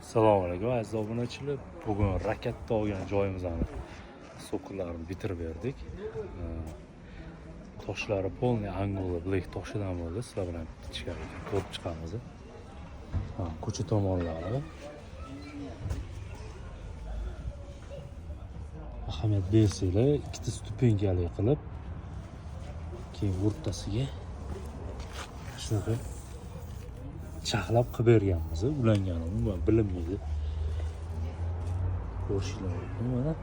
Assalomu alaykum aziz obunachilar. Bugun rakatda olgan joyimizni so'qqilarni bitirib berdik. Toshlari polniy Angola Black toshidan bo'ldi. Sizlar bilan ichkariga ko'rib chiqamiz. Ko'cha tomonlari. Ahamiyat bersanglar, ikkita stupenkali qilib, keyin o'rtasiga shunaqa chaqlab qilib berganmiz. Ulanganini bu bilinmaydi. Ko'rishinglar mumkin mana.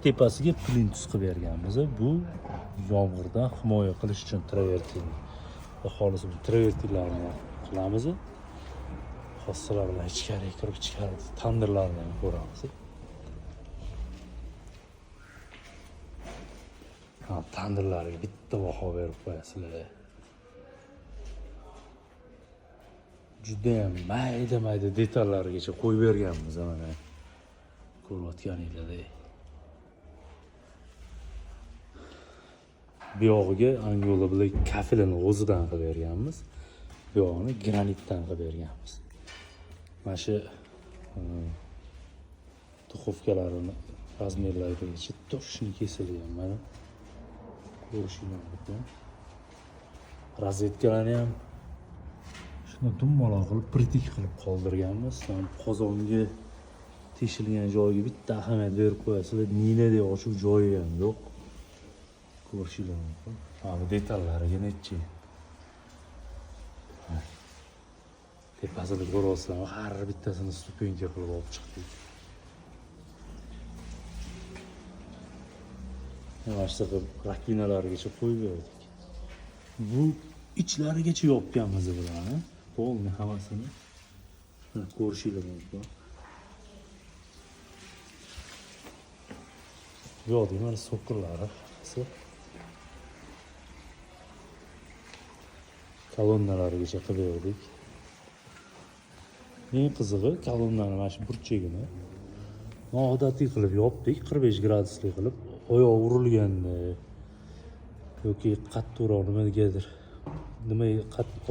Tepasiga plintus qilib berganmiz. Bu yomg'irdan himoya qilish uchun travertin. Va xolis bu travertinlarni qilamiz. Xossalar bilan ichkariga kirib tandirlarni ko'ramiz. Tandirlarga bitta baho berib qo'yasizlar. Juda ham mayda detallargacha qo'yib berganmiz mana. Ko'rayotganinglardek. Bu yog'iga Angola Black kafilini o'zidan qilib berganmiz. Bu yog'ini granitdan qilib berganmiz. Mana shu duxovkalarini razmerlarigacha to'shni kesilgan mana. Ko'rishinglar mumkin. Rozetkalarni ham shuni dumaloq qilib pritik qilib qoldirganmiz. Qozonga teshilgan joyiga bitta ahamiyat berib qo'yasizlar. Ninaday ochiq joyi ham yo'q. Ko'rishinglar mumkin. Bu detallariga nechi. Tepasida ko'ryapsizlar, har bittasini stupenka qilib olib chiqdik. Mana shu rakvinalargacha qo'yib berdik. Bu ichlarigacha yopganmiz bularni. Polni hammasini. Ko'rishinglar mumkin. Bu yo'q, mana so'qqilari. Kolonnalargacha qilib berdik. Eng qizig'i kolonnani mana shu burchagini noodatiy qilib yopdik, 45 gradusli qilib, oyoq urilganda yoki qattiqroq nimagadir,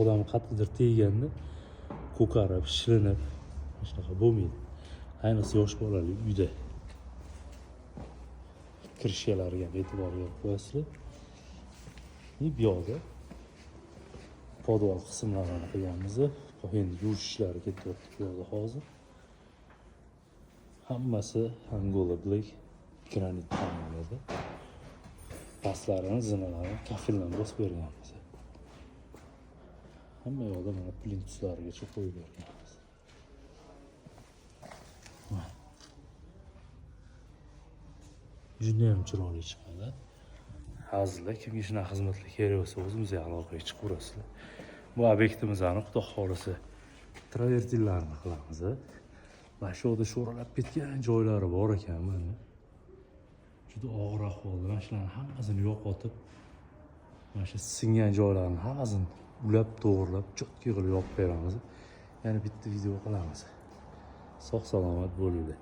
odam qattiqdir teganda ko'karib, shilinib, shunaqa bo'lmaydi. Ayniqsa yosh bolali uyda. Kirishlarga e'tibor berib qo'yasizlar. Bu yoqda podval qismlarini qilganmiz. Endi yuvish ishlari ketyapti bu yerda hozir. Hammasi Angola Black granit ta'minladi. Pastlarini, zinalarini kafildan bosib berganmiz. Hamma yoqda mana plintuslargacha qo'yib berganmiz. Juda ham chiroyli chiqadi. Hozirda kimga shunaqa xizmatlar kerak bo'lsa, o'zimizga aloqaga chiqaverasizlar. Bu obyektimizni xudo xolisa travertinlarni qilamiz. Mana shu yerda sho'ralab ketgan joylari bor ekan mana. Juda og'ir ahvolda. Mana shularni hammasini yo'qotib, mana shu singan joylarni hammasini ulab, to'g'rilab, cho'tka qilib yopib beramiz. Yana bitta video qilamiz. Sog' salomat bo'linglar.